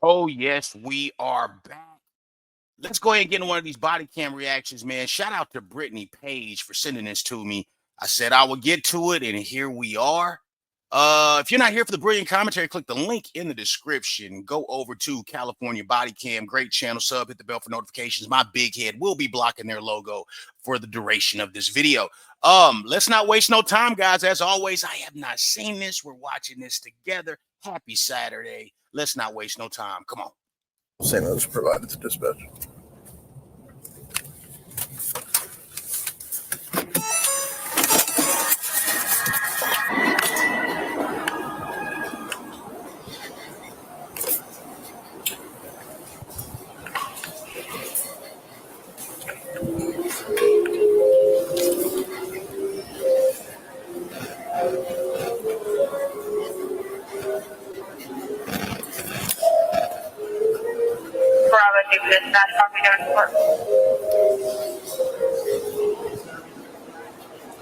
Oh, yes, we are back. Let's go ahead and get into one of these body cam reactions, man. Shout out to Brittany Page for sending this to me. I said I would get to it, and here we are. If you're not here for the brilliant commentary, click the link in the description. Go over to California Body Cam. Great channel sub. Hit the bell for notifications. My big head will be blocking their logo for the duration of this video. Let's not waste no time, guys. As always, I have not seen this. We're watching this together. Happy Saturday. Let's not waste no time. Come on. Same as provided to dispatch.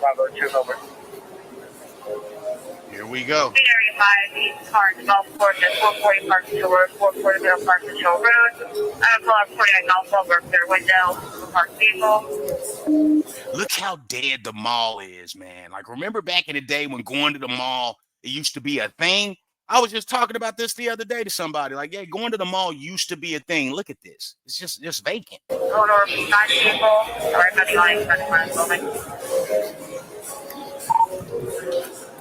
Bravo 2 over. Here we go. Area 5, East Park, Golf Course at 440 Park Shore, 440 Park Shore Road. I'm pull up 49 Golf over their window, park vehicle. Look how dead the mall is, man. Like, remember back in the day when going to the mall, it used to be a thing? I was just talking about this the other day to somebody. Like, yeah, going to the mall used to be a thing. Look at this. It's just vacant. Odor, side vehicle, or another line, building.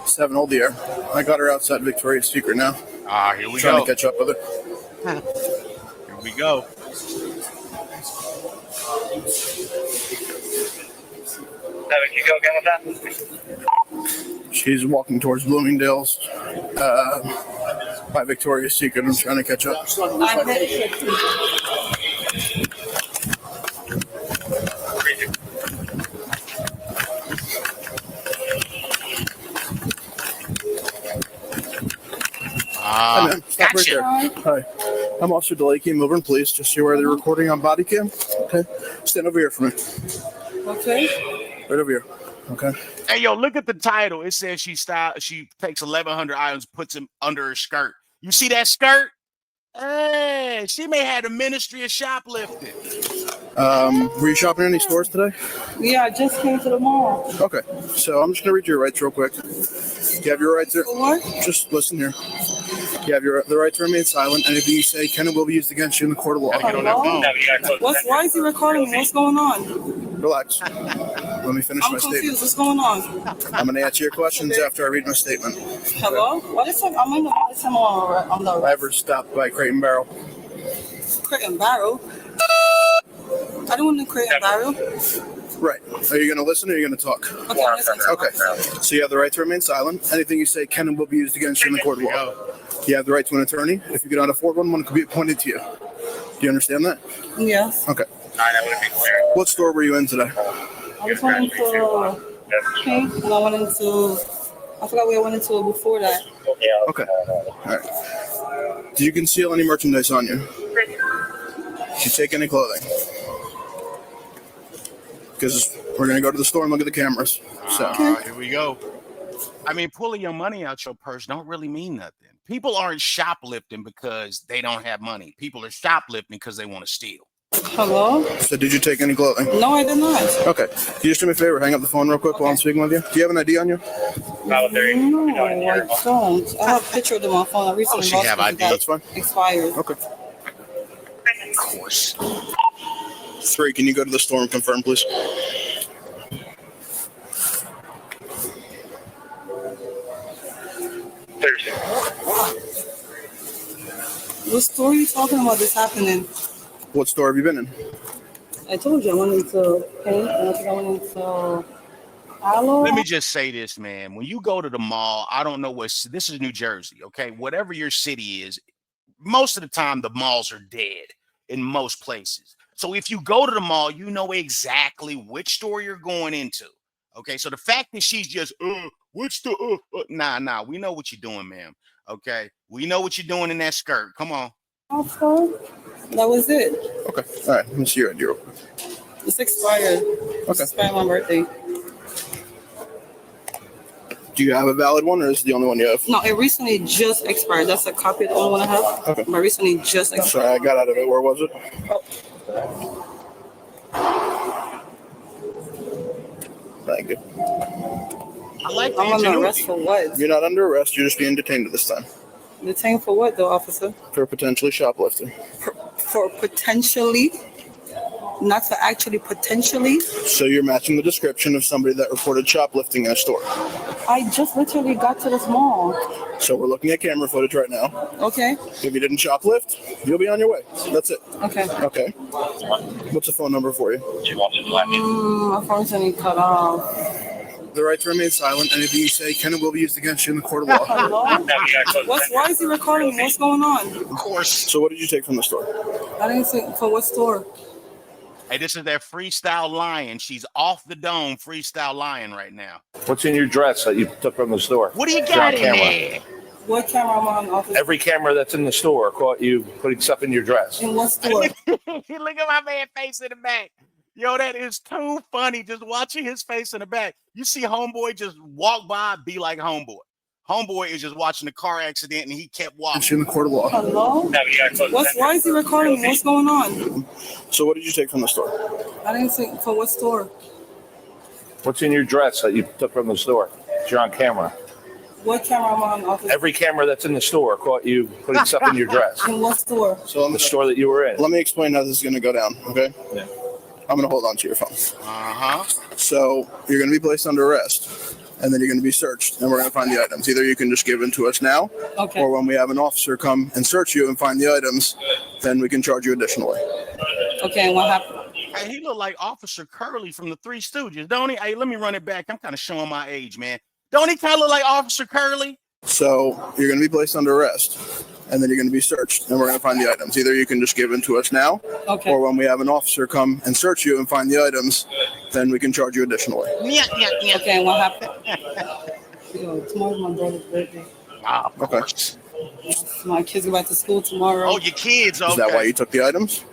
7 Old Year. I got her outside Victoria's Secret now. Ah, here we Trying go. to catch up with her. Here we go. 7, can you go again with that? She's walking towards Bloomingdale's by Victoria's Secret. I'm trying to catch up. Hi, man. Stop Gotcha. right there. Hi. I'm Officer DeLakey, Millburn Police. Just see where they're recording on body cam. Okay. Stand over here for me. Okay. Right over here. Okay. Hey, yo, look at the title. It says she takes 1,100 items, puts them under her skirt. You see that skirt? Hey, she may have the ministry of shoplifting. Were you shopping in any stores today? Yeah, I just came to the mall. Okay. So I'm just gonna read your rights real quick. You have your rights here. What? Just listen here. You have the right to remain silent. Anything you say can and will be used against you in the court of law. Gotta get on that phone. Why is he recording me? What's going on? Relax. Let me finish I'm my confused. statement. What's going on? I'm going to answer your questions after I read my statement. Hello? What is it? I'm in the on the Ever stopped by Crate and Barrel? Crate and Barrel. I don't want to Crate and Barrel. Right. Are you going to listen or are you going to talk? Okay, listen. Okay. So you have the right to remain silent. Anything you say can and will be used against you in the court of law. You have the right to an attorney. If you cannot afford one could be appointed to you. Do you understand that? Yes. Okay. What store were you in today? I was went into Pink and I went into, I forgot where I went into before that. Okay. All right. Did you conceal any merchandise on you? Did you take any clothing? Because we're going to go to the store and look at the cameras. So Here we go. I mean, pulling your money out your purse don't really mean nothing. People aren't shoplifting because they don't have money. People are shoplifting because they want to steal. Hello? So did you take any clothing? No, I did not. Okay. Can you just do me a favor? Hang up the phone real quick while I'm speaking with you. Do you have an ID on you? No, I don't. I have a picture of them on my phone. I recently she lost have it. ID. That's fine. Expired. Okay. Of course. 3, can you go to the store and confirm, please? What store are you talking about this happening? What store have you been in? I told you I went into Pink and I think I went into Aloe. Let me just say this, man. When you go to the mall, I don't know this is New Jersey, okay? Whatever your city is, most of the time the malls are dead in most places. So if you go to the mall, you know exactly which store you're going into. Okay, so the fact that she's just which the nah, we know what you're doing, ma'am. Okay, we know what you're doing in that skirt. Come on. Okay. That was it. Okay. All right. Let me see your ID real quick. It's expired. It's expired on my birthday. Do you have a valid one, or is it the only one you have? No, it recently just expired. That's a copy of the only one I have. Okay. But recently just expired. Sorry, I got out of it. Where was it? Thank you. I like I'm the under arrest ingenuity. for what? You're not under arrest. You're just being detained at this time Detained for what, though, officer? for potentially shoplifting. For potentially, not for actually potentially. So you're matching the description of somebody that reported shoplifting in a store. I just literally got to this mall. So we're looking at camera footage right now. Okay. If you didn't shoplift, you'll be on your way. That's it. Okay. Okay. What's the phone number for you? My phone's gonna cut off. The right to remain silent. Anything you say can and will be used against you in the court of law. Hello? Why is he recording me? What's going on? Of course. So what did you take from the store? I didn't see for what store? Hey, this is that freestyle lion. She's off the dome freestyle lion right now. What's in your dress that you took from the store? What do you You're got on in camera. there? What camera am I on, officer? Every camera that's in the store caught you putting stuff in your dress. In what store? Look at my man face in the back. Yo, that is too funny. Just watching his face in the back. You see homeboy just walk by, be like homeboy. Homeboy is just watching the car accident and he kept Against you walking. in the court of law. Hello? Why is he recording me? What's going on? So what did you take from the store? I didn't see for what store? What's in your dress that you took from the store? You're on camera. What camera am I on, officer? Every camera that's in the store caught you putting stuff in your dress. In what store? So The store that you were in. let me explain how this is going to go down, okay? Yeah. I'm going to hold on to your phone. Uh-huh. So you're going to be placed under arrest, and then you're going to be searched, and we're going to find the items. Either you can just give them to us now, Okay. or when we have an officer come and search you and find the items, then we can charge you additionally. Okay, and what happened? Hey, he look like Officer Curly from the Three Stooges, don't he? Hey, let me run it back. I'm kind of showing my age, man. Don't he kind of look like Officer Curly? So you're going to be placed under arrest, and then you're going to be searched, and we're going to find the items. Either you can just give them to us now, Okay. or when we have an officer come and search you and find the items, then we can charge you additionally. Yeah. Okay, and what happened? Yo, tomorrow's my daughter's birthday. Ah, of Okay. course. My kids go back to school tomorrow. Oh, your kids, okay. Is that why you took the items?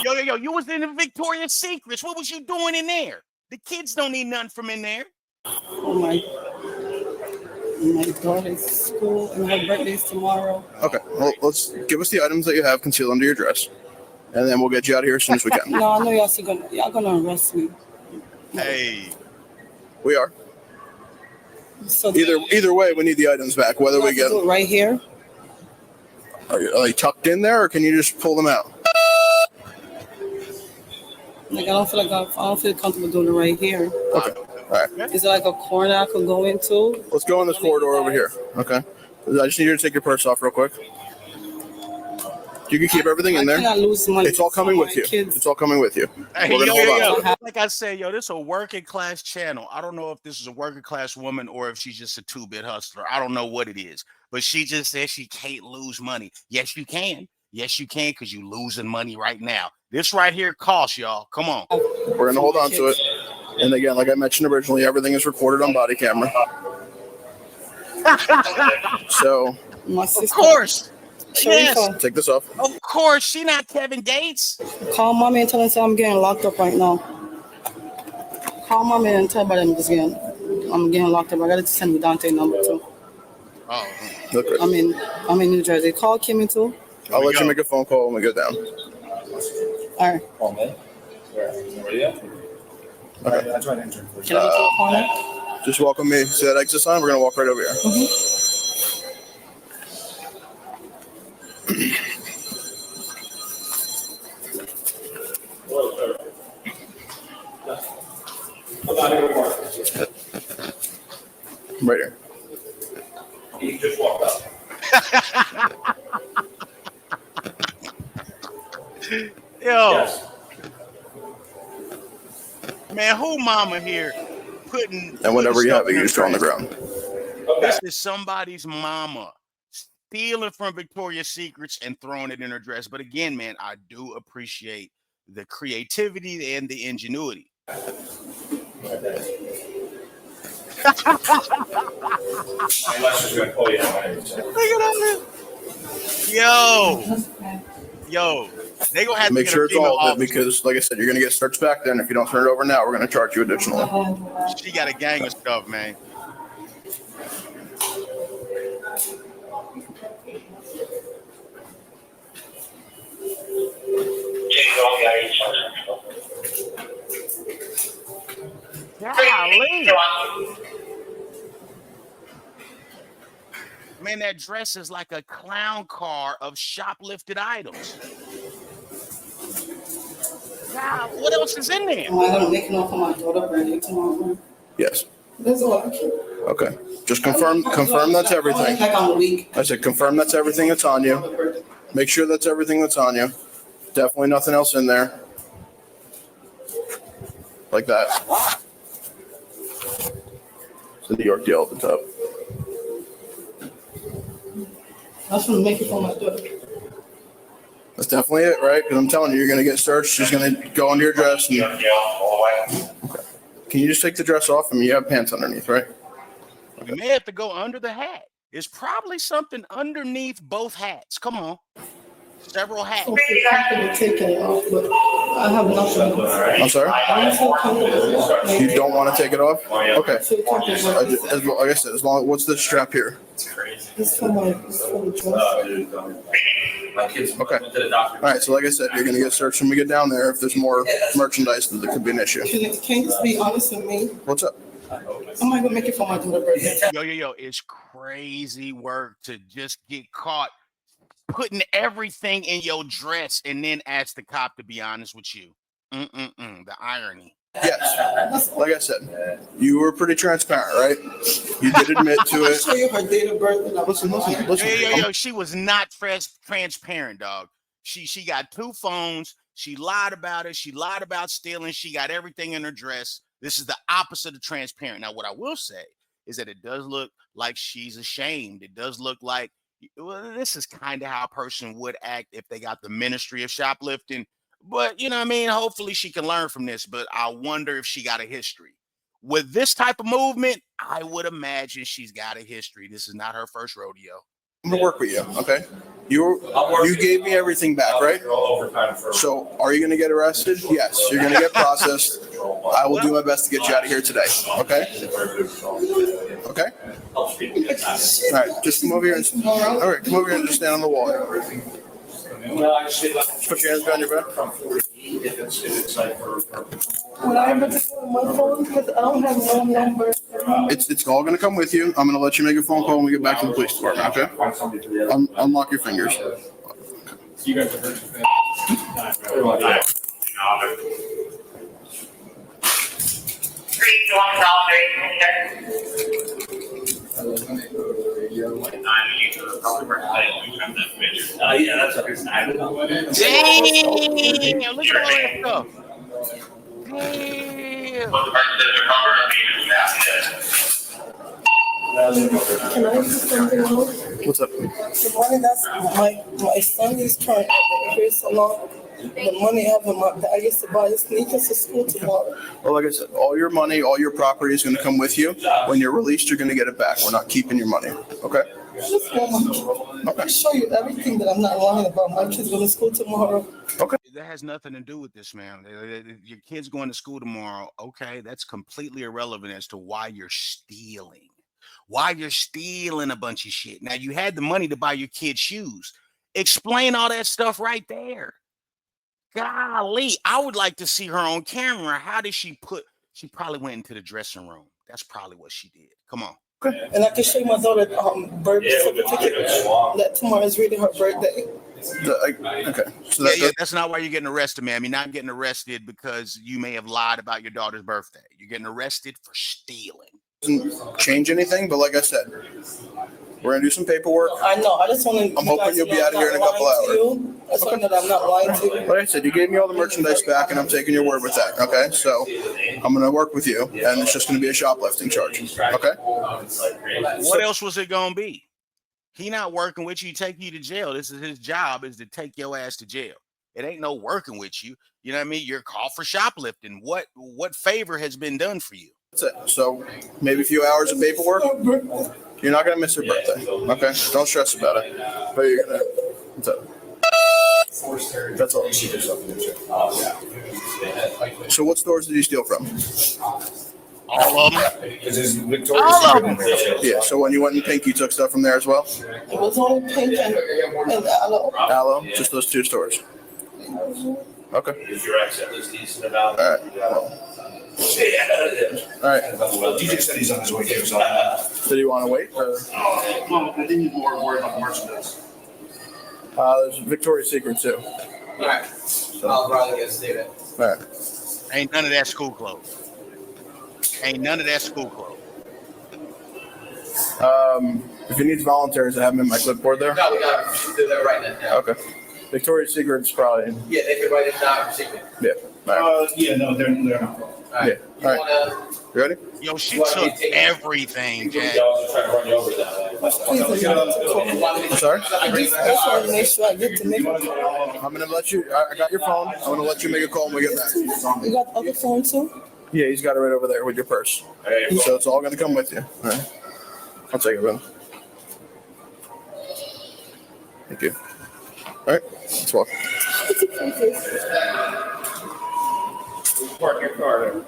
Yo, you was in the Victoria's Secrets. What was you doing in there? The kids don't need nothing from in there. Oh my daughter's school and her birthday's tomorrow. Okay, well, let's give us the items that you have concealed under your dress, and then we'll get you out of here as soon as we can. No, I know y'all gonna arrest me. Hey, We are. So Either way, we need the items back. Whether we get, do it right here. are they tucked in there, or can you just pull them out? Like I don't feel comfortable doing it right here. Okay, all right. Is it like a corner I could go into? Let's go in this corridor over here. Okay. I just need you to take your purse off real quick. You can keep everything in I there. cannot lose money. It's all coming with you. Kids. It's all coming with you. hey, We're gonna hold on to it. Like I said, this is a working class channel. I don't know if this is a working class woman or if she's just a two-bit hustler. I don't know what it is, but she just said she can't lose money. Yes, you can. Yes, you can, because you're losing money right now. This right here costs y'all. Come on. We're gonna hold on to it. And again, like I mentioned originally, everything is recorded on body camera. So My Of sister. course. Sharika, Yes. take this off. Of course. She not Kevin Gates. call mommy and tell her I'm getting locked up right now. Call mommy and tell her I'm getting locked up. I gotta send me Dante number too. Oh, Look, I'm in New Jersey. Call Kimmy too. I'll let go. you make a phone call when we get down. All right. Okay. Can I go to the corner? Just welcome me. See that exit sign? We're gonna walk right over here. Right here. You just walked up. yo. Man, who mama here putting... And whenever you have it, putting you just throw on the stuff in ground. This is somebody's mama stealing from Victoria's Secrets and throwing it in her dress. But again, man, I do appreciate the creativity and the ingenuity. Yo, they gonna have to Make get sure a it's female all of it officer. because, like I said, you're gonna get searched back then. If you don't turn it over now, we're gonna charge you additionally. She got a gang of stuff, man. that dress is like a clown car of shoplifted items. God, what else is in there? Am I gonna make enough for my daughter birthday tomorrow? Yes. That's all I can. Okay. Just confirm that's everything. Like on the week. I said confirm that's everything that's on you. Make sure that's everything that's on you. Definitely nothing else in there. Like that. It's a New York deal at the top. I just want to make it for my daughter. That's definitely it, right? Because I'm telling you, you're going to get searched. She's going to go under your dress. And... Okay. Can you just take the dress off? I mean, you have pants underneath, right? You may have to go under the hat. There's probably something underneath both hats. Come on. Several hats. I feel comfortable taking it off, but I have nothing. I'm sorry? I don't feel comfortable. You don't want to take it off? Okay. I feel comfortable. Like I said, as long what's this strap here? It's for the dress. Okay. All right. So like I said, you're going to get searched when we get down there. If there's more merchandise, then there could be an issue. Can you just be honest with me? What's up? Am I gonna make it for my daughter's birthday? Yo, it's crazy work to just get caught putting everything in your dress and then ask the cop to be honest with you. The irony. Yes. Like I said, you were pretty transparent, right? You did admit to I'll it. show you her date of birth. And Listen. Yo, she was not transparent, dog. She got 2 phones. She lied about it. She lied about stealing. She got everything in her dress. This is the opposite of transparent. Now, what I will say is that it does look like she's ashamed. It does look like, well, this is kind of how a person would act if they got the ministry of shoplifting. But, you know what I mean? Hopefully she can learn from this. But I wonder if she got a history. With this type of movement, I would imagine she's got a history. This is not her first rodeo. I'm gonna work with you, okay? You gave me everything back, right? So are you gonna get arrested? Yes, you're gonna get processed. I will do my best to get you out of here today, okay? Okay? All right, just come over here and come over here and just stand on the wall. Put your hands behind your back. When I able to put my phone, because I don't have no number. It's all gonna come with you. I'm gonna let you make a phone call when we get back to the police department, okay? Unlock your fingers. You guys are hurt. Yeah, that's what it's Dang, look at all that stuff. Can I do something else? What's up? The money that's my son is trying to pay so long. The money I used to buy sneakers to school tomorrow. Well, like I said, all your money, all your property is going to come with you. When you're released, you're going to get it back. We're not keeping your money, okay? I show you everything that I'm not lying about. My kids going to school tomorrow. Okay. That has nothing to do with this, man. Your kid's going to school tomorrow. Okay, that's completely irrelevant as to why you're stealing. Why you're stealing a bunch of shit. Now, you had the money to buy your kid shoes. Explain all that stuff right there. Golly, I would like to see her on camera. How did she probably went into the dressing room. That's probably what she did. Come on. And I can show you my daughter's birth certificate that tomorrow is really her birthday. Okay. So that's not why you're getting arrested, ma'am. You're not getting arrested because you may have lied about your daughter's birthday. You're getting arrested for stealing. Doesn't change anything, but like I said, we're gonna do some paperwork. I know. I just want to. I'm hoping you'll be out of here in a couple hours. I just want that I'm not lying to you. Like I said, you gave me all the merchandise back, and I'm taking your word with that. Okay, so I'm gonna work with you, and it's just gonna be a shoplifting charge. Okay. What else was it gonna be? He not working with you, take you to jail. This is his job, is to take your ass to jail. It ain't no working with you. You know what I mean? You're called for shoplifting. What favor has been done for you? That's it. So maybe a few hours of paperwork. You're not gonna miss her birthday. Okay. Don't stress about it. But you're gonna. What's up? That's all. So what stores did you steal from? All of them. All of them. Yeah. So when you went in Pink, you took stuff from there as well? It was only Pink and Aloe. Aloe? Just those 2 stores? Okay. Is your accent list decent about? All right. Well, All right. Well, DJ said he's on his way here, so. Did you want to wait? Or? Well, I think he's more worried about the merchandise. There's Victoria's Secret too. All right. I'll probably get Steven. All right. Ain't none of that school clothes. Ain't none of that school clothes. If you need volunteers, I have them in my clipboard there. No, we got to do that right now. Okay. Victoria's Secret's probably. Yeah, they could write it down for secret. Yeah. All right. Yeah, no, they're not. All right. Yeah. All right. You ready? Yo, she took everything, Jack. Trying to run you over that. Sorry. I just want to make sure I get to make. I'm gonna let you. I got your phone. I'm gonna let you make a call when we get back. You got the other phone too? Yeah, he's got it right over there with your purse. So it's all gonna come with you. All right. I'll take it, brother. Thank you. All right. Let's walk. Park your car there.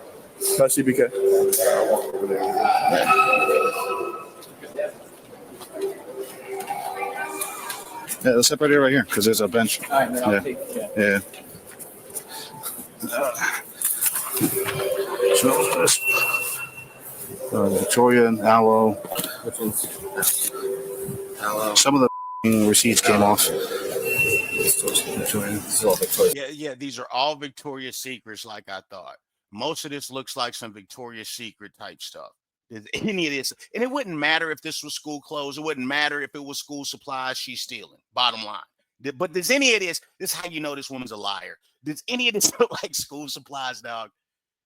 That's CBK. I'll walk over there. Yeah, let's separate it right here because there's a bench. All right, then I'll Yeah. take Yeah. Smells this. Victoria and aloe. Some of the receipts came off. Victoria. Yeah, these are all Victoria's Secrets, like I thought. Most of this looks like some Victoria's Secret type stuff. Does any of this, and it wouldn't matter if this was school clothes, it wouldn't matter if it was school supplies, she's stealing. Bottom line. But does any of this is how you know this woman's a liar? Does any of this look like school supplies, dog?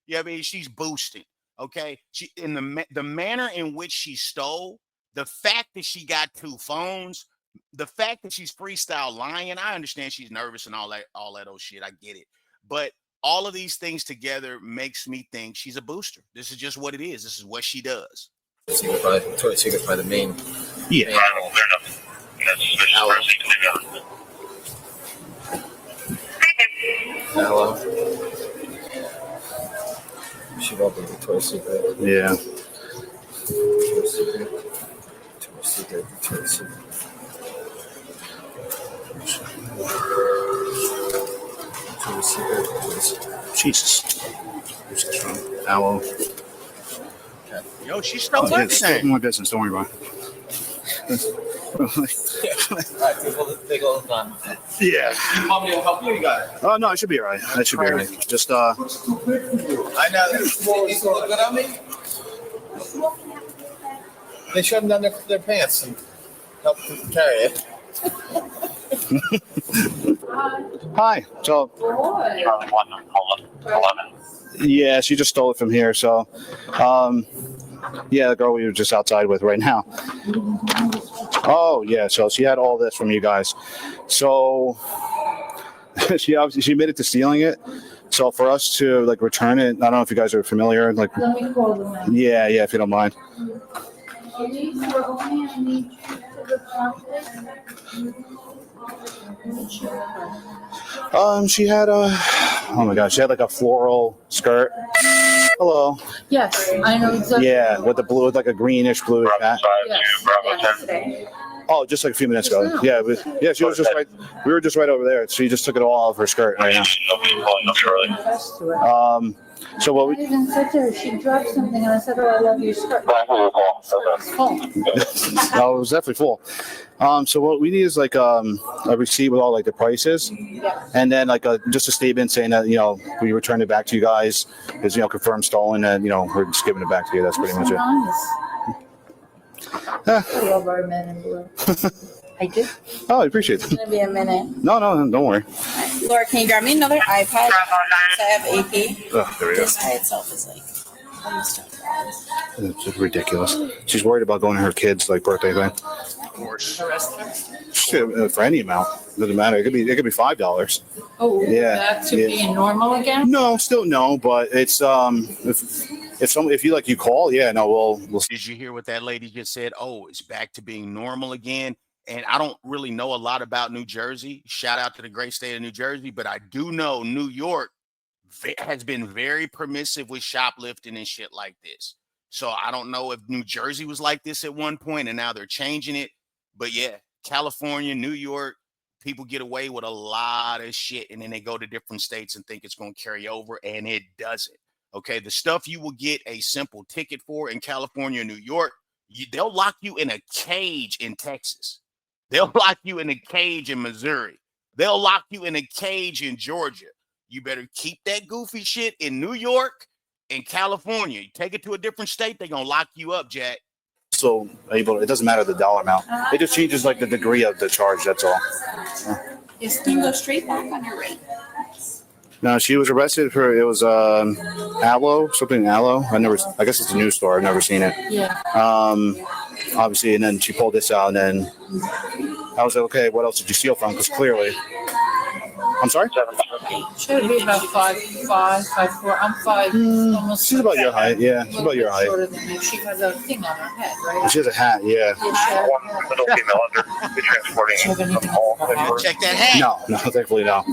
Yeah, I mean, she's boosting. Okay. She in the manner in which she stole, the fact that she got 2 phones, the fact that she's freestyle lying. I understand she's nervous and all that old shit. I get it. But all of these things together makes me think she's a booster. This is just what it is. This is what she does. Victoria's Secret by the main. Yeah. Hello. She wrote the Victoria's Secret. Yeah. Victoria's Secret. Victoria's Secret. Victoria's Secret. Victoria's Secret. Jesus. Aloe. Yo, she stole Yeah, it's everything. my business. Don't worry about it. All right, take all the time. Yeah. You want me to help you? You got it. Oh, no, I should be all right. I should be all right. Just, I know. These look good on me. They shut them down their pants and help them carry it. hi. So, yeah, she just stole it from here. So, yeah, the girl we were just outside with right now. Oh, yeah. So she had all this from you guys. So she admitted to stealing it. So for us to like return it, I don't know if you guys are familiar. Like, Let me call them out. yeah, if you don't mind. These were only I need you to the She had oh my gosh, she had like a floral skirt. Hello. Yes, I know exactly. Yeah, with the blue, with like a greenish bluish hat. Yes. Oh, just like a few minutes ago. Yeah, yeah, she was just right. We were just right over there. She just took it all off her skirt right now. So what I we even said to her, she dropped something, and I said, "Oh, I love your skirt." Oh. no, it was definitely full. So what we need is like a receipt with all like the prices, and then like just a statement saying that we returned it back to you guys, is confirmed stolen, and we're just giving it back to you. That's pretty much it. I love our men in blue. I do. It's Oh, I appreciate it. gonna be a minute. No, don't worry. Laura, can you grab me another iPad? So I have AP. Oh, there we go. This by itself is like almost It's just ridiculous. She's worried about going to her kid's like birthday thing. Of course. Shit, for any amount, doesn't matter. It could be $5. Oh, Yeah, back to yeah. being normal again? No, still no, but it's if you call, yeah, no, we'll. Did you hear what that lady just said? Oh, it's back to being normal again. And I don't really know a lot about New Jersey. Shout out to the great state of New Jersey, but I do know New York has been very permissive with shoplifting and shit like this. So I don't know if New Jersey was like this at one point and now they're changing it. But yeah, California, New York, people get away with a lot of shit and then they go to different states and think it's going to carry over, and it doesn't. Okay, the stuff you will get a simple ticket for in California, New York, they'll lock you in a cage in Texas. They'll lock you in a cage in Missouri. They'll lock you in a cage in Georgia. You better keep that goofy shit in New York and California. You take it to a different state, they're gonna lock you up, Jack. So able, it doesn't matter the dollar amount. It just changes like the degree of the charge. That's all. Yes, you can go straight back on your right. No, she was arrested for it was aloe, something aloe. I guess it's a news store. I've never seen it. Yeah. Obviously, and then she pulled this out, and then I was like, okay, what else did you steal from? Because clearly, I'm sorry. Should be about 5'5", 5'4". I'm 5. Almost. She's about your height. Yeah, she's about your height. Shorter than me. She has a thing on her head, right? She has a hat. Yeah. One middle female under be transporting from home. Check that hat. No, thankfully no.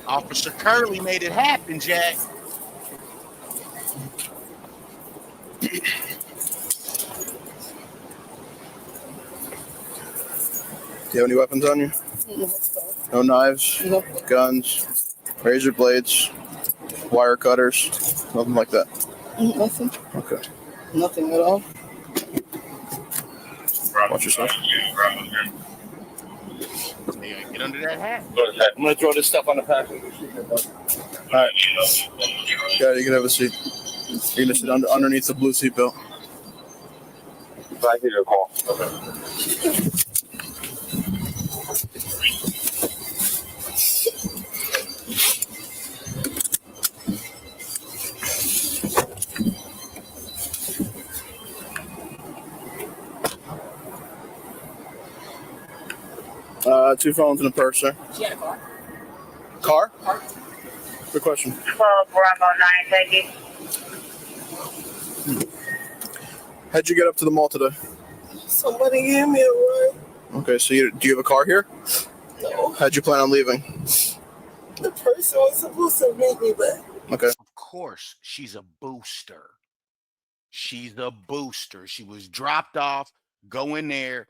Officer Curley made it happen, Jack. Do you have any weapons on you? No knives, No. guns, razor blades, wire cutters, nothing like that. Nothing. Okay. Nothing at all. Watch yourself. Hey, get under that hat. I'm gonna throw this stuff on the passenger seat. All right. Yeah, you can have a seat. You're gonna sit underneath the blue seat belt. I hear your call. Okay. 2 phones and a purse, sir. She had a car. Car? Good question. 12 Bravo 9, thank you. How'd you get up to the mall today? Somebody gave me a ride. Okay, so do you have a car here? No. How'd you plan on leaving? The person was supposed to meet me back. Okay. Of course, she's a booster. She's a booster. She was dropped off. Go in there,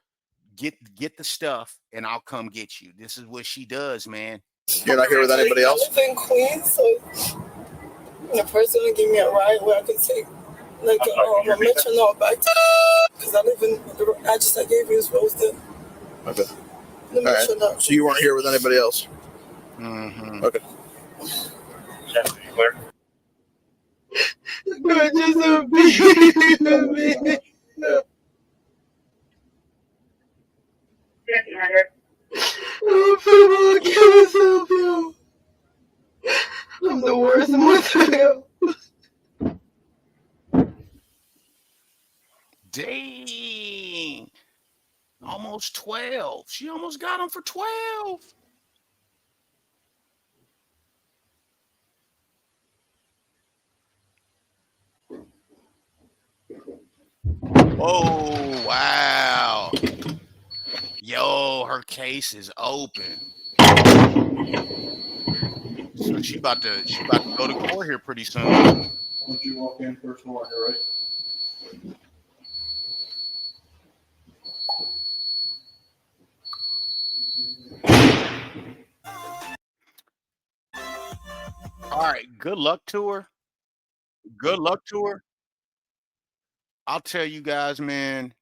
get the stuff, and I'll come get you. This is what she does, man. You're not here with anybody else? I live in Queens, so the person will give me a ride where I can take like a metronome back to because I live in the address I gave you is Rosedale. Okay. All right. So you weren't here with anybody else? Mm-hmm. Okay. Clear. But just a baby. I'm gonna kill myself, yo. I'm the worst mother. Dang. Almost 12. She almost got him for 12. Oh, wow. Yo, her case is open. So she about to go to court here pretty soon. Once you walk in, first one here, right? All right, good luck to her. Good luck to her. I'll tell you guys, man,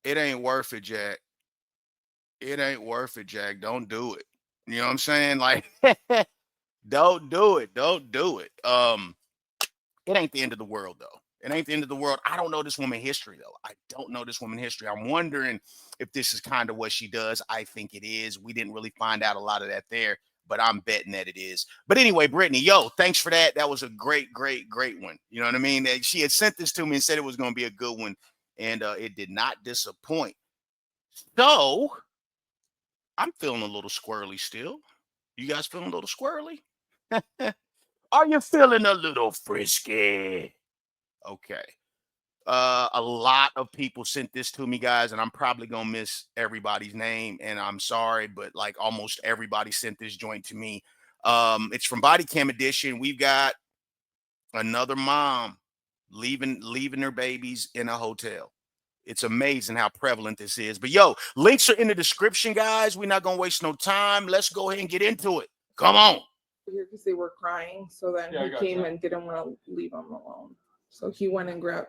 it ain't worth it, Jack. It ain't worth it, Jack. Don't do it. You know what I'm saying? Like, don't do it. Don't do it. It ain't the end of the world, though. It ain't the end of the world. I don't know this woman history, though. I don't know this woman history. I'm wondering if this is kind of what she does. I think it is. We didn't really find out a lot of that there, but I'm betting that it is. But anyway, Brittany, yo, thanks for that. That was a great, great, great one. You know what I mean? She had sent this to me and said it was going to be a good one, and it did not disappoint. So I'm feeling a little squirrely still. You guys feeling a little squirrely? Are you feeling a little frisky? Okay. A lot of people sent this to me, guys, and I'm probably gonna miss everybody's name, and I'm sorry, but like almost everybody sent this joint to me. It's from Bodycam Edition. We've got another mom leaving their babies in a hotel. It's amazing how prevalent this is. But yo, links are in the description, guys. We're not gonna waste no time. Let's go ahead and get into it. Come on. Here because they were crying, so then he came and didn't want to leave them alone. So he went and grab.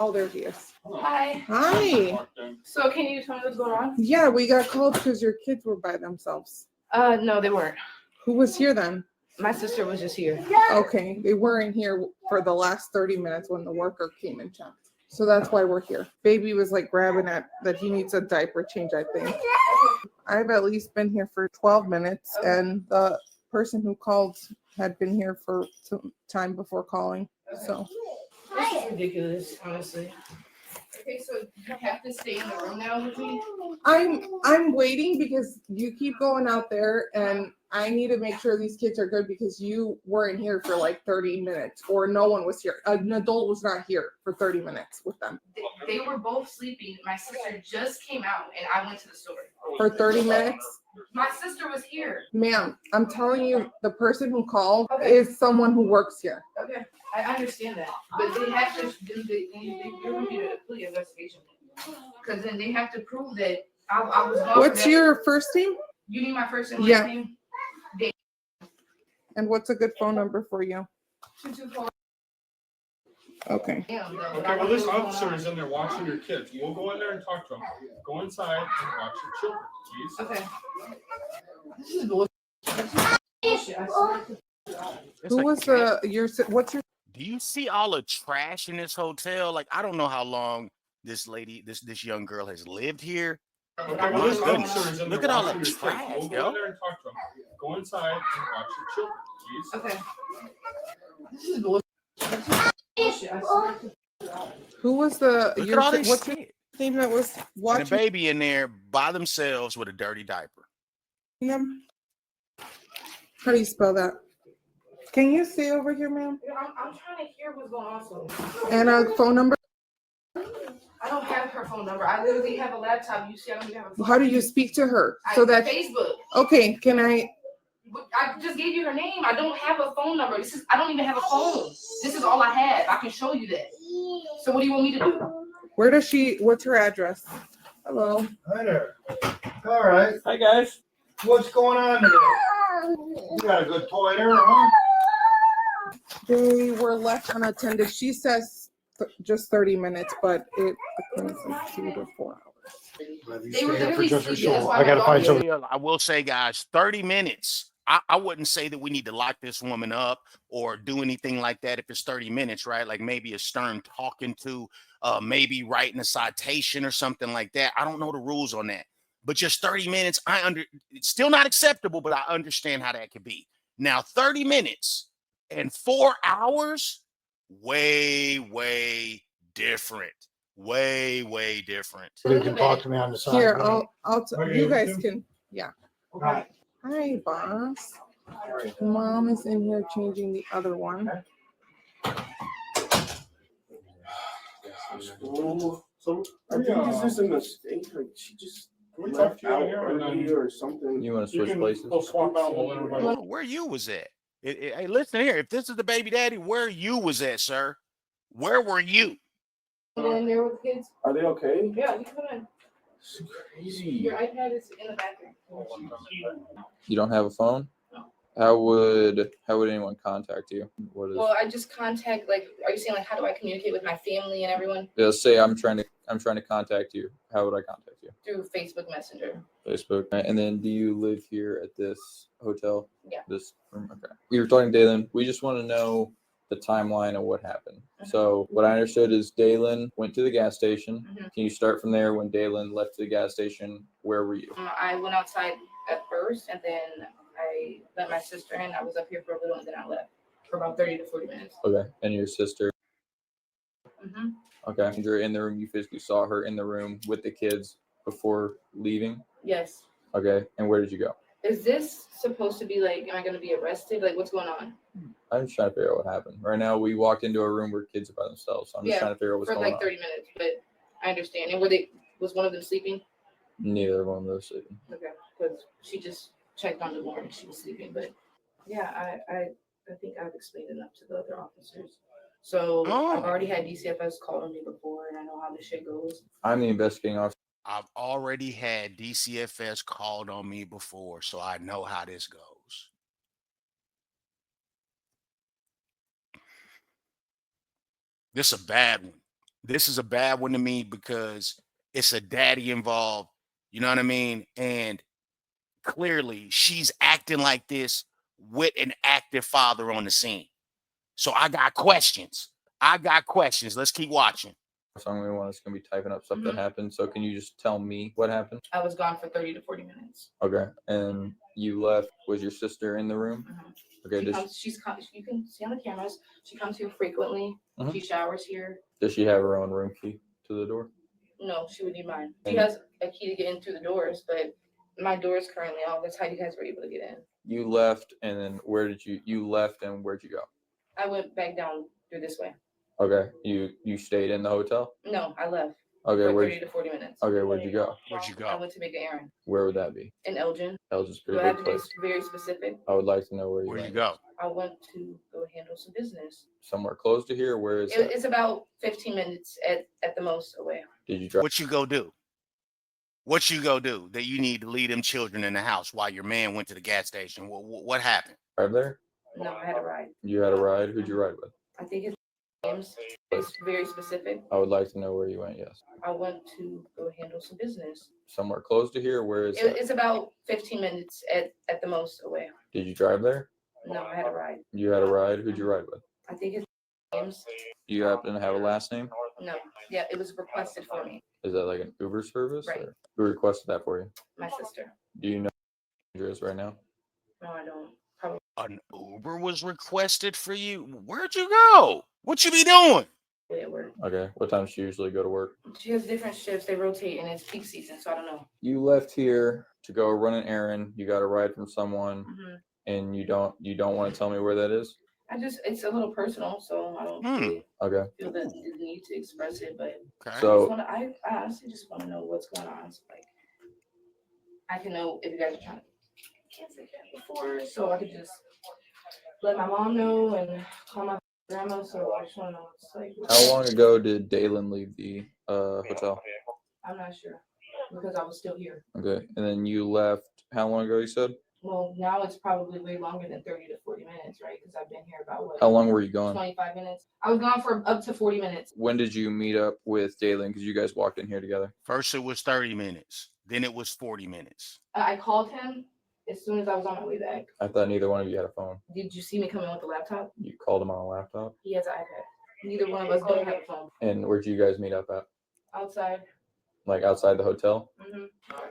Oh, there he is. Hi. Hi. So can you tell me what's going on? Yeah, we got called because your kids were by themselves. No, they weren't. Who was here then? My sister was just here. Okay, they weren't here for the last 30 minutes when the worker came and checked. So that's why we're here. Baby was like grabbing at that he needs a diaper change, I think. I've at least been here for 12 minutes, and the person who called had been here for some time before calling. So This is ridiculous, honestly. Okay, so you have to stay in the room now with me? I'm waiting because you keep going out there, and I need to make sure these kids are good because you weren't here for like 30 minutes, or no one was here. An adult was not here for 30 minutes with them. They were both sleeping. My sister just came out, and I went to the store. For 30 minutes? My sister was here. Ma'am, I'm telling you, the person who called is someone who works here. Okay, I understand that, but they have to do the, they're going to do a complete investigation. Because then they have to prove that I was gone. What's your first name? You need my first and last name? And what's a good phone number for you? 224. Okay. Okay, well, this officer is in there watching your kids. We'll go in there and talk to them. Go inside and watch your children, please. Okay. This is bullshit. Who was what's your? Do you see all the trash in this hotel? Like, I don't know how long this young girl has lived here. Okay, well, this officer is in there Look at all watching that your trash, kids. We'll go yo. in there and talk to them. Go inside and watch your children, please. Okay. This is bullshit. Who was Look at all this what's your shit. name that was And watching a baby in there by themselves with a dirty diaper. them? How do you spell that? Can you stay over here, ma'am? I'm trying to hear what's going on. So. And a phone number? I don't have her phone number. I literally have a laptop. You see, I don't even have a phone. How do you speak to her? So that Facebook. Okay, can I? I just gave you her name. I don't have a phone number. I don't even have a phone. This is all I have. I can show you that. So what do you want me to do? What's her address? Hello. Hi there. All right. Hi, guys. What's going on today? You got a good toy there, huh? They were left unattended. She says just 30 minutes, but it becomes like 2 to 4 hours. They were literally sleeping. I gotta find something. I will say, guys, 30 minutes. I wouldn't say that we need to lock this woman up or do anything like that if it's 30 minutes, right? Like maybe a stern talking to, maybe writing a citation or something like that. I don't know the rules on that. But just 30 minutes, it's still not acceptable, but I understand how that could be. Now, 30 minutes and 4 hours, way, way different. Way different. You can talk to me on the side. Here, you guys can, yeah. Hi. Hi, boss. Mom is in here changing the other one. So I think it's just a mistake. Like she just Can we talk to you out in here and then early or something. You want to you switch can places? go swap out and let everybody. Where you was at? Hey, listen here. If this is the baby daddy, where you was at, sir? Where were you? In there with the kids? Are they okay? Yeah, you come in. It's crazy. Your iPad is in the bathroom. You don't have a phone? How would anyone contact you? What is? Well, I just contact, like, are you saying, like, how do I communicate with my family and everyone? Yeah, say I'm trying to contact you. How would I contact you? Through Facebook Messenger. Facebook. And then do you live here at this hotel? Yeah. This room? Okay. We were talking to Dalen. We just want to know the timeline of what happened. So what I understood is Dalen went to the gas station. Can you start from there? When Dalen left the gas station, where were you? I went outside at first, and then I let my sister in. I was up here for a little, and then I left for about 30 to 40 minutes. Okay. And your sister? Mm-hmm. Okay. And you're in the room. You physically saw her in the room with the kids before leaving? Yes. Okay. And where did you go? Is this supposed to be like, am I going to be arrested? Like, what's going on? I'm just trying to figure out what happened. Right now, we walked into a room where kids are by themselves. So I'm just trying to figure out what's for going like on. 30 minutes, but I understand. And was one of them sleeping? Neither one of those sleeping. Okay, because she just checked on the morning. She was sleeping, but yeah, I think I've explained enough to the other officers. So Oh. I've already had DCFS call on me before, and I know how this shit goes. I'm the investigating officer. I've already had DCFS called on me before, so I know how this goes. This is a bad one. This is a bad one to me because it's a daddy involved. You know what I mean? And clearly she's acting like this with an active father on the scene. So I got questions. Let's keep watching. I'm the one that's gonna be typing up stuff that happened. So can you just tell me what happened? I was gone for 30 to 40 minutes. Okay. And you left. Was your sister in the room? Okay. You can see on the cameras. She comes here frequently. She showers here. Does she have her own room key to the door? No, she would need mine. She has a key to get in through the doors, but my door is currently off. That's how you guys were able to get in. You left, and then you left, and where'd you go? I went back down through this way. Okay. You stayed in the hotel? No, I left. Okay. For 30 to 40 minutes. Okay. Where'd you go? I went to make an errand. Where would that be? In Elgin. Elgin's Do pretty I have big to be place. very specific? I would like to know where Where'd went. you go? I went to go handle some business. Somewhere close to here? Where is that? It's about 15 minutes at the most away. Did you drive? What you go do? What you go do that you need to leave them children in the house while your man went to the gas station? What happened? Drive there? No, I had a ride. You had a ride? Who'd you ride with? I think his name's it's very specific. I would like to know where you went, yes. I went to go handle some business. Somewhere close to here? Where is that? It's about 15 minutes at the most away. Did you drive there? No, I had a ride. You had a ride? Who'd you ride with? I think his name's Do you happen to have a last name? no. Yeah, it was requested for me. Is that like an Uber service? Right. Or who requested that for you? My sister. Do you know who your address right now? No, I don't. Probably. An Uber was requested for you. Where'd you go? What you be doing? At work. Okay. What time does she usually go to work? She has different shifts. They rotate, and it's peak season, so I don't know. You left here to go run an errand. You got a ride from someone, and you don't want to tell me where that is? It's a little personal, so I don't really Okay. feel the need to express it, but So I honestly just want to know what's going on. So, like, I can know if you guys are trying to cancel it before, so I could just let my mom know and call my grandma. So I just want to know what's like. how long ago did Dalen leave the hotel? I'm not sure because I was still here. Okay. And then you left how long ago, you said? Well, now it's probably way longer than 30 to 40 minutes, right? Because I've been here about what? How long were you gone? 25 minutes. I was gone for up to 40 minutes. When did you meet up with Dalen? Because you guys walked in here together. First it was 30 minutes. Then it was 40 minutes. I called him as soon as I was on my way back. I thought neither one of you had a phone. Did you see me come in with the laptop? You called him on a laptop? He has an iPad. Neither one of us don't have a phone. And where'd you guys meet up at? Outside. Like outside the hotel?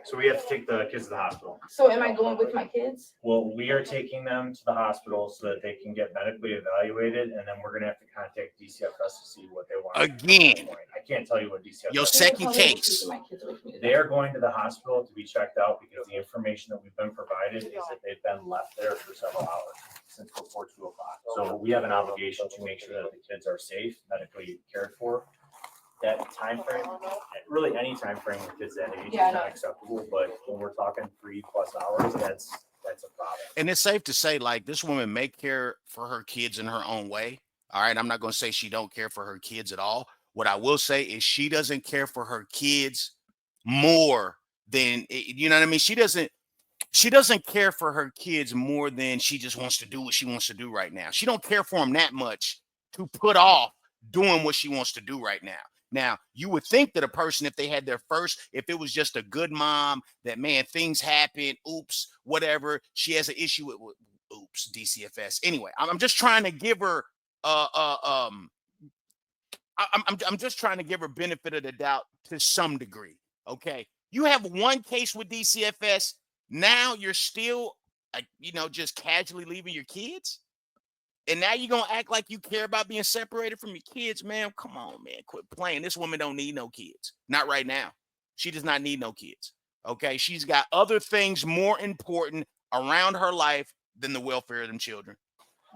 So we have to take the kids to the hospital. So am I going with my kids? Well, we are taking them to the hospital so that they can get medically evaluated, and then we're gonna have to contact DCFS to see what they want. Again. I can't tell you what DCFS. Your second case. They are going to the hospital to be checked out because the information that we've been provided is that they've been left there for several hours since before 2 o'clock. So we have an obligation to make sure that the kids are safe, medically cared for. That time frame, really any time frame with kids that age is not acceptable, but when we're talking 3+ hours, that's a problem. And it's safe to say, like, this woman may care for her kids in her own way. All right. I'm not going to say she don't care for her kids at all. What I will say is she doesn't care for her kids more than, you know what I mean? She doesn't care for her kids more than she just wants to do what she wants to do right now. She don't care for them that much to put off doing what she wants to do right now. Now, you would think that a person, if they had their first, if it was just a good mom, that, man, things happen, oops, whatever, she has an issue with oops, DCFS. Anyway, I'm just trying to give her, I'm just trying to give her benefit of the doubt to some degree, okay? You have one case with DCFS, now you're still, just casually leaving your kids? And now you're going to act like you care about being separated from your kids, man. Come on, man. Quit playing. This woman don't need no kids. Not right now. She does not need no kids. Okay? She's got other things more important around her life than the welfare of them children.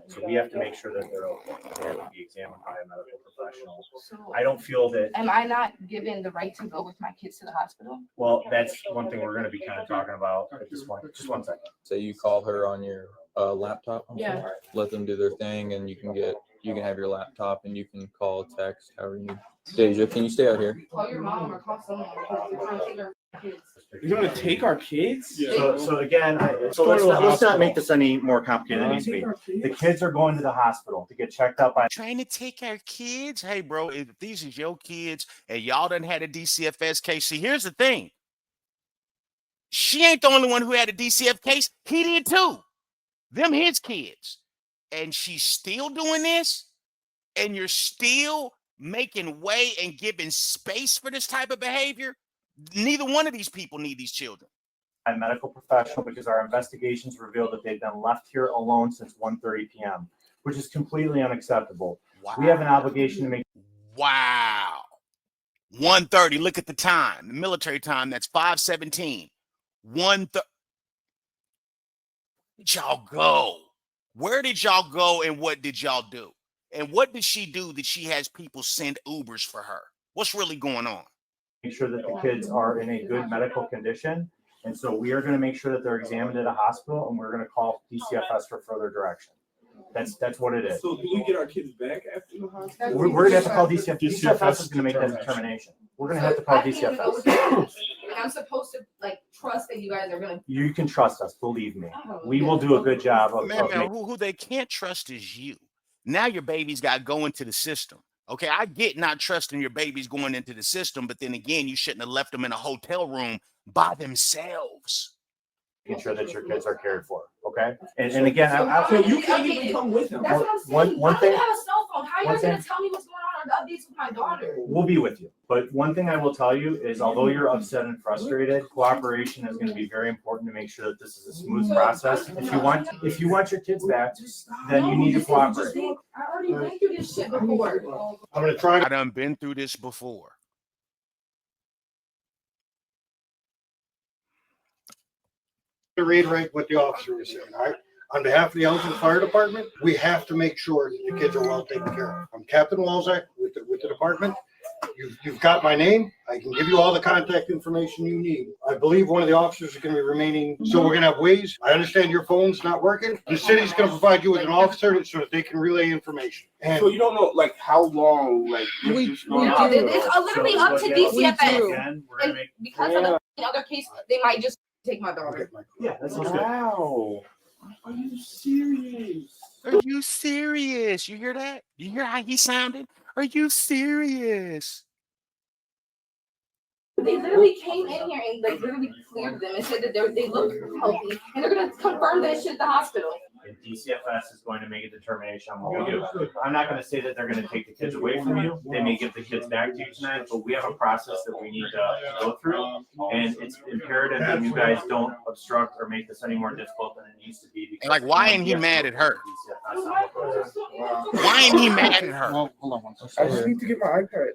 So we have to make sure that they're okay. They have to be examined by a medical professional. I don't feel that. Am I not given the right to go with my kids to the hospital? Well, that's one thing we're going to be kind of talking about at this point. Just 1 second. So you call her on your laptop? Yeah. Let them do their thing and you can get You can have your laptop and you can call, text, however you need. Deja, can you stay out here? Call your mom or call someone because they're trying to take our kids. You're gonna take our kids? So, let's not make this any more complicated than it needs to be. The kids are going to the hospital to get checked out by. Trying to take our kids? Hey, bro, if these is your kids and y'all done had a DCFS case, see, here's the thing. She ain't the only one who had a DCF case. He did too. Them his kids. And she's still doing this? And you're still making way and giving space for this type of behavior? Neither one of these people need these children. A medical professional because our investigations revealed that they've been left here alone since 1:30 p.m., which is completely unacceptable. Wow. We have an obligation to make. Wow. 1:30. Look at the time. The military time. That's 5:17. 1:30. Did y'all go? Where did y'all go and what did y'all do? And what did she do that she has people send Ubers for her? What's really going on? Make sure that the kids are in a good medical condition. And so we are going to make sure that they're examined at a hospital and we're going to call DCFS for further direction. That's what it is. So do we get our kids back after the hospital? We're going to have to call DCFS. DCFS is going to make that determination. We're going to have to call DCFS. I'm supposed to like trust that you guys are gonna. You can trust us, believe me. We will do a good job of. Man, who they can't trust is you. Now your baby's got to go into the system. Okay, I get not trusting your babies going into the system, but then again, you shouldn't have left them in a hotel room by themselves. Making sure that your kids are cared for, okay? And again, so you can't even come with them. That's what I'm saying. One thing. I have a cell phone. How are you guys gonna tell me what's going on or the updates with my daughter? We'll be with you. But one thing I will tell you is although you're upset and frustrated, cooperation is going to be very important to make sure that this is a smooth process. If you want your kids back, then you need to cooperate. I already went through this shit before. I'm going to try. I done been through this before. To reiterate what the officer was saying, all right? On behalf of the Elgin Fire Department, we have to make sure that the kids are well taken care of. I'm Captain Walzak with the department. You've got my name. I can give you all the contact information you need. I believe one of the officers is going to be remaining. So we're going to have ways. I understand your phone's not working. The city's going to provide you with an officer so that they can relay information. And so you don't know like how long like it's literally up to DCFS. And because of the other case, they might just take my daughter. Yeah, that's good. Wow. Are you serious? Are you serious? You hear that? You hear how he sounded? Are you serious? They literally came in here and like literally cleared them and said that they look healthy and they're gonna confirm that shit at the hospital. And DCFS is going to make a determination on what we do. I'm not going to say that they're going to take the kids away from you. They may give the kids back to you tonight, but we have a process that we need to go through. And it's imperative that you guys don't obstruct or make this any more difficult than it needs to be. Like, why ain't he mad at her? Why ain't he mad at her? Well, hold on one second. I just need to get my iPad.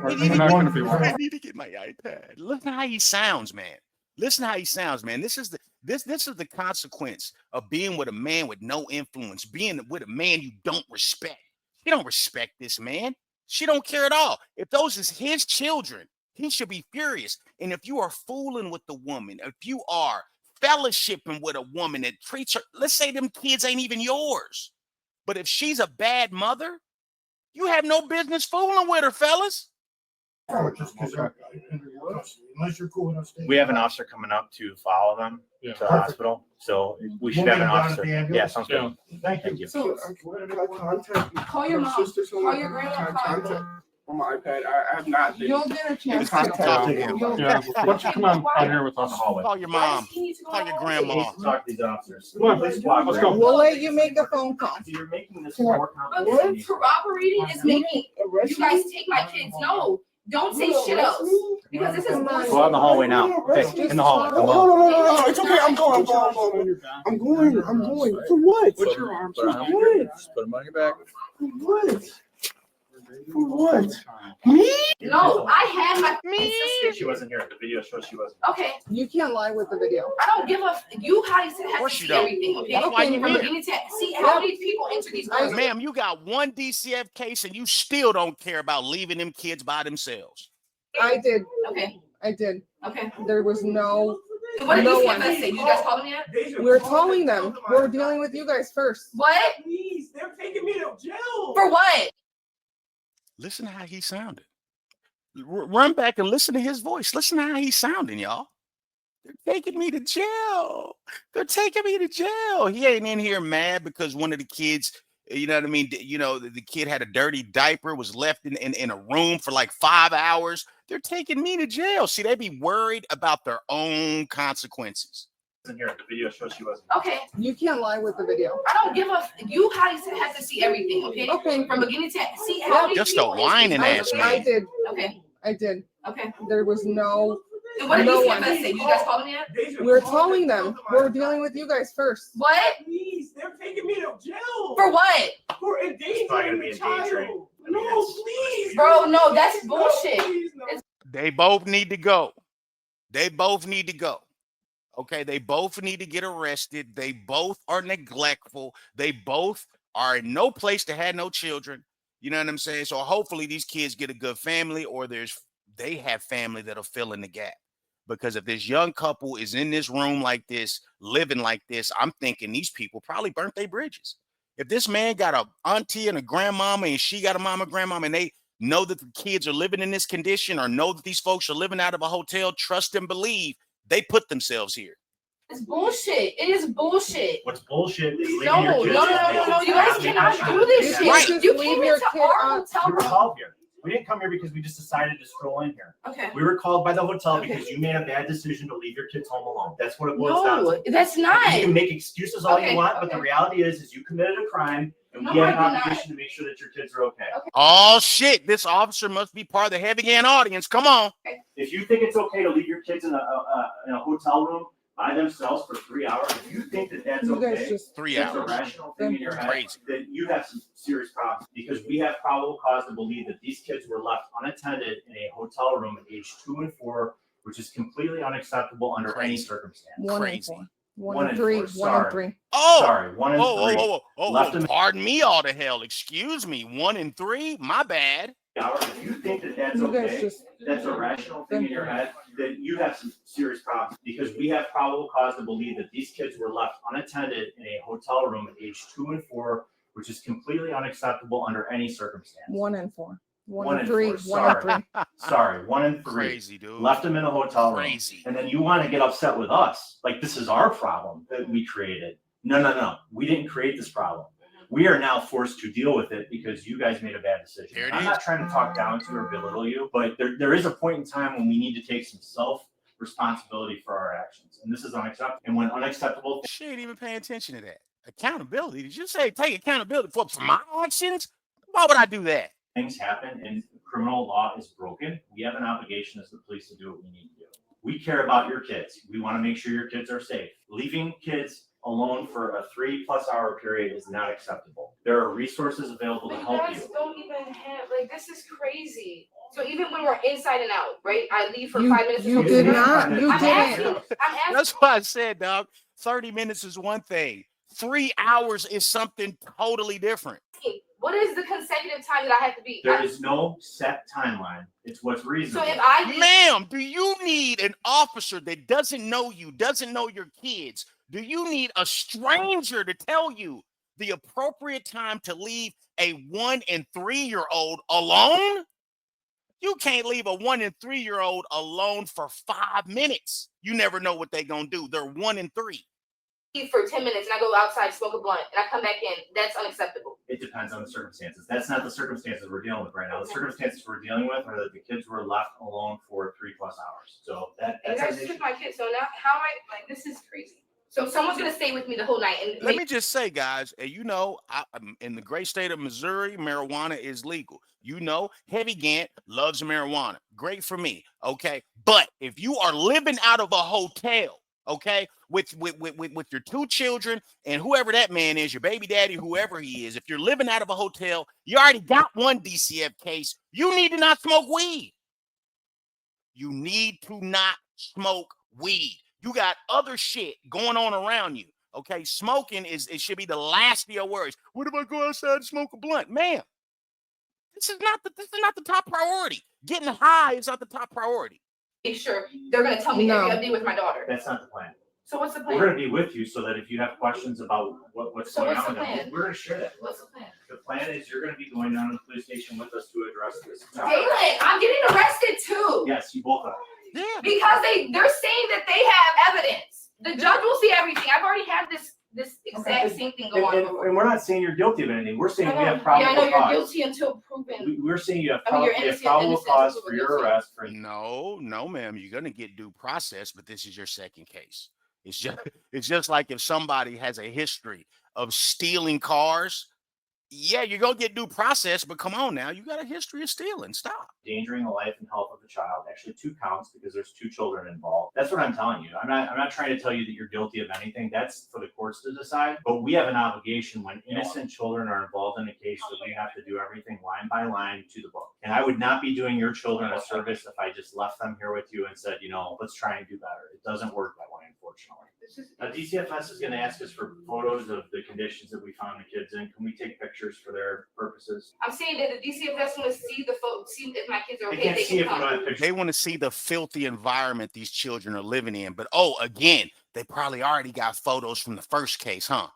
I need to get my iPad. Listen how he sounds, man. Listen how he sounds, man. This is the consequence of being with a man with no influence, being with a man you don't respect. She don't respect this man. She don't care at all. If those is his children, he should be furious. And if you are fooling with the woman, if you are fellowshipping with a woman that treats her, let's say them kids ain't even yours. But if she's a bad mother, you have no business fooling with her, fellas. Unless you're cool enough. We have an officer coming up to follow them to the hospital, so we should have an officer. Yeah, sounds good. Thank you. So, contact. Call your mom. Call your grandma. On my iPad, I have not been. You'll get a chance to contact. Yeah, why don't you come on out here with us? Call your mom. Call your grandma. Talk to these officers. Come on, let's go. We'll let you make a phone call. You're making this more But complicated. corroborating is making you guys take my kids. No, don't say shit else because this is bullshit. Go out in the hallway now. Okay, in the hallway. No, it's okay. I'm going. I'm going. For what? Put your arms around. Just put them on your back. For what? For what? Me? No, I had my sister. She wasn't here. The video shows she wasn't. Okay. You can't lie with the video. I don't give a. You guys have to see everything. Okay. That's why you From here. beginning to see how many people enter these doors. Ma'am, you got one DCF case and you still don't care about leaving them kids by themselves. I did. Okay. I did. Okay. There was no What did No DCFS one. say? You guys called them yet? We're calling them. We're dealing with you guys first. What? Please, they're taking me to jail. For what? Listen to how he sounded. Run back and listen to his voice. Listen to how he's sounding, y'all. They're taking me to jail. They're taking me to jail. He ain't in here mad because one of the kids, you know what I mean? You know, the kid had a dirty diaper, was left in a room for like 5 hours. They're taking me to jail. See, they be worried about their own consequences. In here, the video shows she wasn't. Okay. You can't lie with the video. I don't give a. You have to see everything, okay? Okay. From beginning to see how many Just a people is this? whining ass man. I did. Okay. I did. Okay. There was no. And what did No DCFS one. say? You guys called them yet? We're calling them. We're dealing with you guys first. What? Please, they're taking me to jail. For what? For It's probably gonna endangering be the child. endangering. I mean, No, it's- please. Bro, no, that's Please, no, bullshit. please, no. They both need to go. They both need to go. Okay, they both need to get arrested. They both are neglectful. They both are in no place to have no children. You know what I'm saying? So hopefully these kids get a good family, or they have family that'll fill in the gap. Because if this young couple is in this room like this, living like this, I'm thinking these people probably burnt their bridges. If this man got a auntie and a grandmama, and she got a mama, grandmama, and they know that the kids are living in this condition, or know that these folks are living out of a hotel, trust and believe, they put themselves here. It's bullshit. It is bullshit. What's bullshit is leaving No, your no, kids. no. You guys cannot do this shit. Right. You Leave came your into kid our on- hotel We were room. called here. We didn't come here because we just decided to stroll in here. Okay. We were called by the hotel Okay. because you made a bad decision to leave your kids home alone. That's what it boils down No, to. that's not. You can make excuses all Okay, you want, but the okay. reality is you committed a crime, and No, we have I an did not. obligation to make sure that your kids are okay. Oh shit, this officer must be part of the heavy hand audience. Come on. If you think it's okay to leave your kids in a hotel room by themselves for 3 hours, if you think that that's You guys okay, just. 3 that's a hours. rational thing in your head, Crazy. then you have some serious problems, because we have probable cause to believe that these kids were left unattended in a hotel room at age 2 and 4, which is completely unacceptable under any Crazy. circumstance. One and Crazy. four. One One and and three. four, One and sorry. three. Oh, Sorry, 1 and 3. Left them- pardon me all the hell. Excuse me. 1 and 3. My bad. If you think that that's You guys okay, just. that's a rational thing in your head, then you have some serious problems, because we have probable cause to believe that these kids were left unattended in a hotel room at age 2 and 4, which is completely unacceptable under any circumstance. One and four. One One and and three. four, One and three. Sorry, 1 and 3. Crazy, dude. Left them in a hotel room. Crazy. And then you want to get upset with us. Like this is our problem that we created. No. We didn't create this problem. We are now forced to deal with it because you guys made a bad decision. There it I'm is. not trying to talk down to or belittle you, but there is a point in time when we need to take some self-responsibility for our actions. And this is unacceptable. And when unacceptable She ain't even paying attention to that. Accountability. Did you say take accountability for my actions? Why would I do that? things happen and criminal law is broken, we have an obligation as the police to do what we need to do. We care about your kids. We want to make sure your kids are safe. Leaving kids alone for a 3+ hour period is not acceptable. There are resources available to But you help guys you. don't even have, like, this is crazy. So even when we're inside and out, right? I leave for You- 5 minutes. to you go did to the not. bathroom. You I'm didn't. asking. That's why I said, dog, 30 minutes is one thing. 3 hours is something totally different. What is the consecutive time that I have to be? There is no set timeline. It's what's So reasonable. if I leave, Ma'am, do you need an officer that doesn't know you, doesn't know your kids? Do you need a stranger to tell you the appropriate time to leave a 1 and 3-year-old alone? You can't leave a 1 and 3-year-old alone for 5 minutes. You never know what they're going to do. They're 1 and 3. for 10 minutes and I go outside, smoke a blunt, and I come back in, that's unacceptable. It depends on the circumstances. That's not the circumstances we're dealing with right now. The circumstances we're dealing with are that the kids were left alone for 3+ hours. So And that's I an just issue. took my kids, so now how am I, like, this is crazy. So someone's gonna stay with me the whole night and Let me just say, guys, you know, in the great state of Missouri, marijuana is legal. You know, Heavy Gantt loves marijuana. Great for me, okay? But if you are living out of a hotel, okay, with your 2 children and whoever that man is, your baby daddy, whoever he is, if you're living out of a hotel, you already got 1 DCF case. You need to not smoke weed. You need to not smoke weed. You got other shit going on around you. Okay, smoking it should be the last of your worries. What if I go outside and smoke a blunt, ma'am? This is not the top priority. Getting high is not the top priority. make sure they're gonna tell me every No. update with my daughter. That's not the plan. So what's the We're plan? gonna be with you so that if you have questions about what's So going what's on, the with them, plan? we're gonna share that. What's the plan? The plan is you're gonna be going down to the police station with us to address this. Daylan, I'm getting arrested too. Yes, you both are. Yeah. Because they're saying that they have evidence. The judge will see everything. I've already had this exact same thing go on before. And we're not saying you're guilty of anything. We're saying I we know. have probable Yeah, I know you're cause. guilty until proven. We're saying you have I mean, you're probable, innocent, probable innocent, cause proven for your guilty. arrest for. No, ma'am. You're gonna get due process, but this is your second case. It's just like if somebody has a history of stealing cars. Yeah, you're gonna get due process, but come on now, you got a history of stealing. Stop. Endangering the life and health of a child, actually 2 counts because there's 2 children involved. That's what I'm telling you. I'm not trying to tell you that you're guilty of anything. That's for the courts to decide. But we have an obligation when innocent children are involved in a case that we have to do everything line by line to the book. And I would not be doing your children a service if I just left them here with you and said, let's try and do better. It doesn't work that way, unfortunately. DCFS is going to ask us for photos of the conditions that we found the kids in. Can we take pictures for their purposes? I'm saying that the DCFS want to see the photo, see if my kids are They okay. can't see if we don't have They pictures. want to see the filthy environment these children are living in. But again, they probably already got photos from the first case, huh?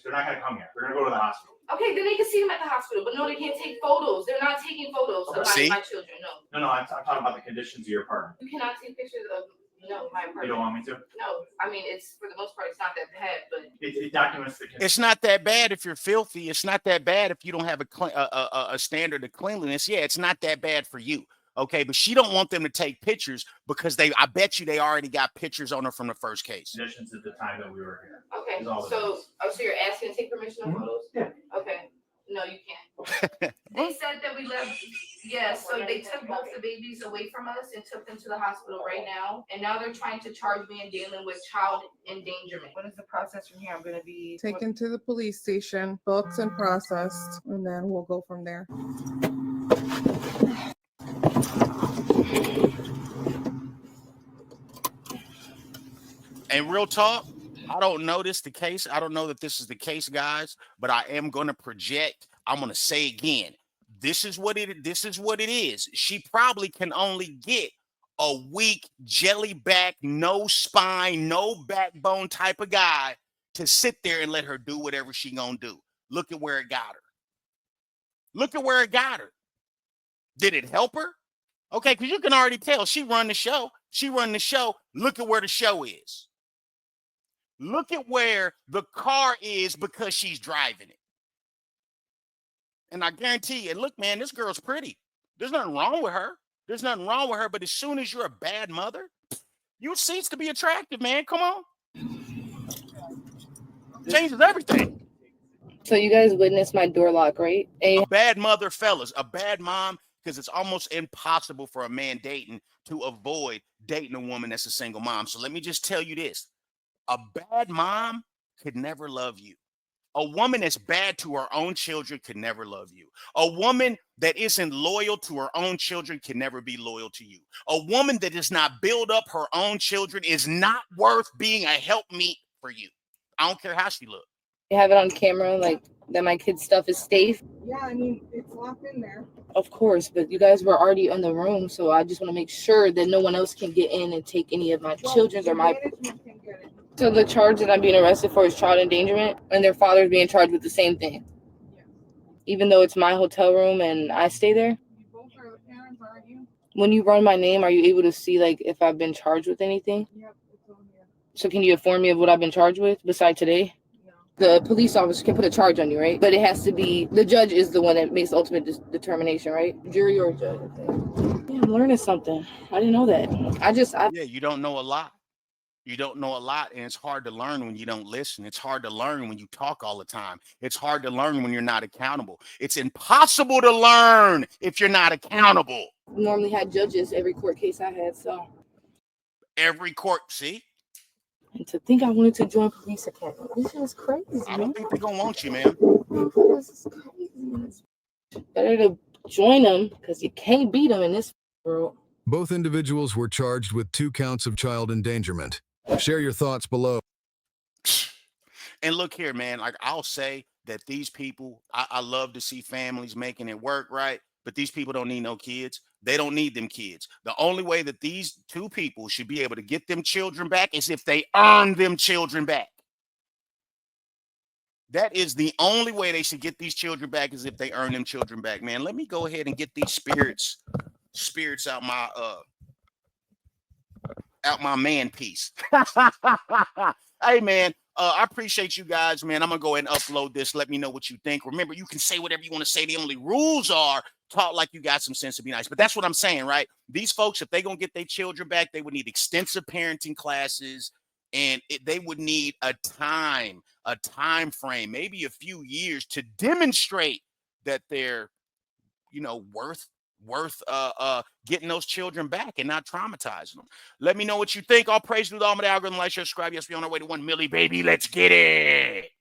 They're not going to come here. They're going to go to the hospital. Okay, then they can see them at the hospital, but no, they can't take photos. They're not taking photos of my children. No. No, I'm talking about the conditions of your apartment. You cannot take pictures of my apartment. You don't want me to? No, I mean it's for the most part it's not that bad, but It documents the conditions. It's not that bad if you're filthy. It's not that bad if you don't have a standard of cleanliness. Yeah, it's not that bad for you. Okay, but she don't want them to take pictures because I bet you they already got pictures on her from the first case. Conditions at the time that we were here. okay. Is all that So is. so you're asking to take permission of photos? Yeah. Okay. No, you can't. They said that we left. Yeah, so they took both the babies away from us and took them to the hospital right now. And now they're trying to charge me and Dalen with child endangerment. What is the process from here? I'm gonna be Taken to the police station, booked and processed, and then we'll go from there. And real talk, I don't know the case. I don't know that this is the case, guys, but I am going to project. I'm going to say again, this is what it is. She probably can only get a weak, jellyback, no spine, no backbone type of guy to sit there and let her do whatever she going to do. Look at where it got her. Look at where it got her. Did it help her? Okay, because you can already tell she run the show. She run the show. Look at where the show is. Look at where the car is because she's driving it. And I guarantee you, look, man, this girl's pretty. There's nothing wrong with her. There's nothing wrong with her. But as soon as you're a bad mother, you cease to be attractive, man. Come on. Changes everything. So you guys witnessed my door lock, right? A bad mother, fellas, a bad mom, because it's almost impossible for a man dating to avoid dating a woman that's a single mom. So let me just tell you this. A bad mom could never love you. A woman that's bad to her own children could never love you. A woman that isn't loyal to her own children can never be loyal to you. A woman that does not build up her own children is not worth being a helpmeet for you. I don't care how she looks. You have it on camera, like that my kid's stuff is safe. Yeah, I mean, it's locked in there. Of course, but you guys were already in the room, so I just want to make sure that no one else can get in and take any of my children's or my. Management can get it. So the charge that I'm being arrested for is child endangerment, and their father's being charged with the same thing. Yeah. Even though it's my hotel room and I stay there. You both are the parents, aren't you? When you run my name, are you able to see like if I've been charged with anything? Yep, it's on here. So can you inform me of what I've been charged with besides today? The police officer can put a charge on you, right? But it has to be, the judge is the one that makes the ultimate determination, right? Jury or judge. Yeah, I'm learning something. I didn't know that. Yeah, you don't know a lot. You don't know a lot, and it's hard to learn when you don't listen. It's hard to learn when you talk all the time. It's hard to learn when you're not accountable. It's impossible to learn if you're not accountable. Normally had judges every court case I had, so. Every court, see? And to think I wanted to join police academy. This is crazy, I man. don't think they're going to want you, man. This is crazy. Better to join them because you can't beat them in this world. Both individuals were charged with 2 counts of child endangerment. Share your thoughts below. And look here, man, like I'll say that these people, I love to see families making it work, right? but these people don't need no kids. They don't need them kids. The only way that these two people should be able to get them children back is if they earn them children back. That is the only way they should get these children back, is if they earn them children back, man. Let me go ahead and get these spirits out my man piece. Hey, man, I appreciate you guys, man. I'm gonna go ahead and upload this. Let me know what you think. Remember, you can say whatever you want to say. The only rules are talk like you got some sense to be nice. But that's what I'm saying, right? These folks, if they're gonna get their children back, they would need extensive parenting classes, and they would need a time frame, maybe a few years, to demonstrate that they're, you know, worth getting those children back and not traumatizing them. Let me know what you think. All praise to the algorithm. Like, share, subscribe. Yes, we on our way to 1 milli, baby. Let's get it.